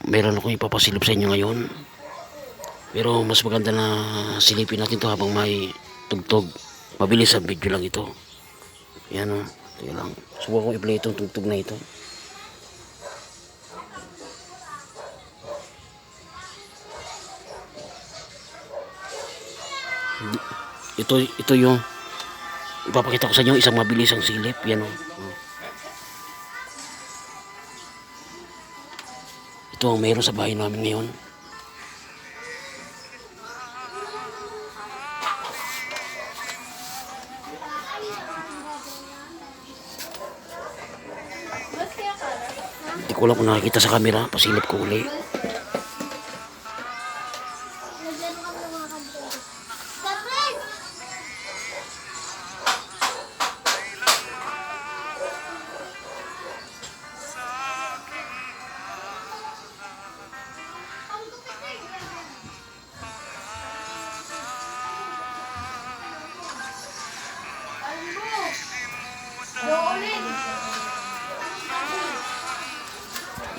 Meron akong ipapasilip sa inyo ngayon. Pero mas maganda na silipin natin to habang may tugtog. Mabilis ang video lang ito. Yan o. Ito lang. Subukan kong i-play itong tugtog na ito. Ito yung ipapakita ko sa inyo, isang mabilis ang silip. Yan o. Ito ang meron sa bahay namin ngayon. Hindi ko lang kung nakikita sa camera. Pasilip ko uli.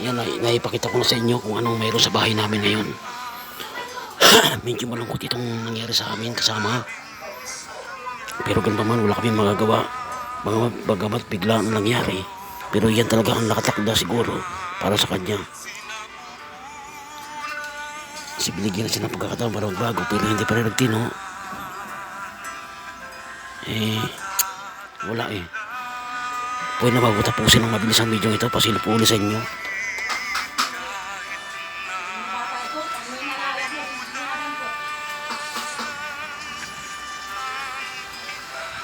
Yan, naipakita ko na sa inyo kung anong mayroon sa bahay namin ngayon. Medyo malungkot itong nangyari sa amin kasama. Pero ganun naman, wala kami magagawa. Bagamat bigla ang nangyari. Pero yan talaga ang nakatakda siguro para sa kanya. Kasi binigyan na siya ng pagkakataon para magbago, pero hindi pa rin nagtino. Wala eh. Pwede na bago tapusin ang mabilis ang video ito, pasilip uli sa inyo.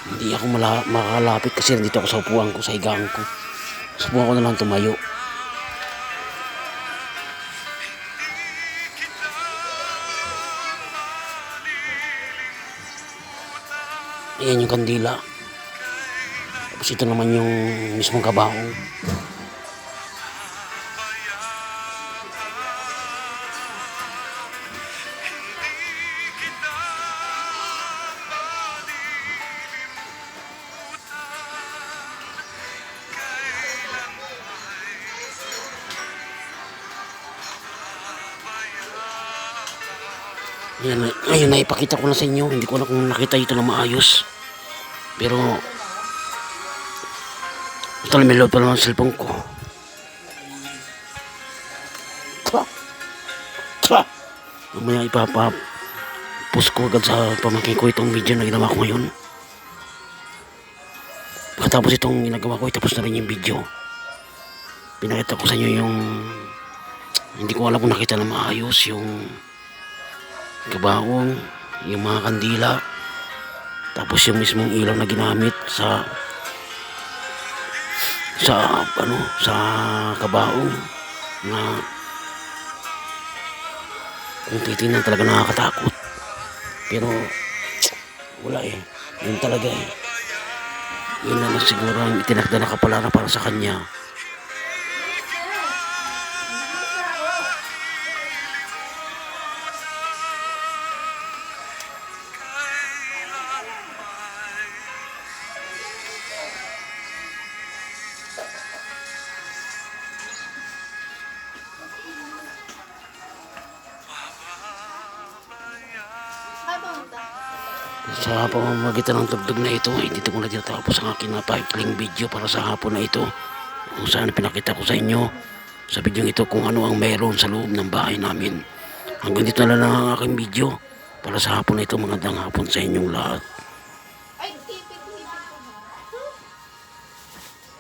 Hindi ako makalapit kasi nandito ako sa upuan ko, sa higaan ko. Subukan ko na lang tumayo. Ayan yung kandila. Tapos ito naman yung mismong kabaong. Yan, ngayon naipakita ko na sa inyo. Hindi ko na kung nakita ito na maayos. Pero ito lang, may load pa naman ang cellphone ko. Mamaya ipapapost ko agad sa pamangkin ko itong video na ginawa ko ngayon. Pagkatapos itong ginagawa ko, itapos na rin yung video. Pinakita ko sa inyo yung hindi ko alam kung nakita na maayos yung kabaong, yung mga kandila, tapos yung mismong ilaw na ginamit sa kabaong na kung titingnan talaga nakakatakot. Pero wala eh, yun talaga eh, yun na siguro ang itinakda na kapalaran para sa kanya. Sa pamamagitan ng tugtog na ito, dito ko na tinatapos ang aking napaikling video para sa hapon na ito. Kung saan pinakita ko sa inyo sa video ito kung ano ang meron sa loob ng bahay namin. Hanggang dito na lang ang aking video para sa hapon na ito. Magandang hapon sa inyong lahat.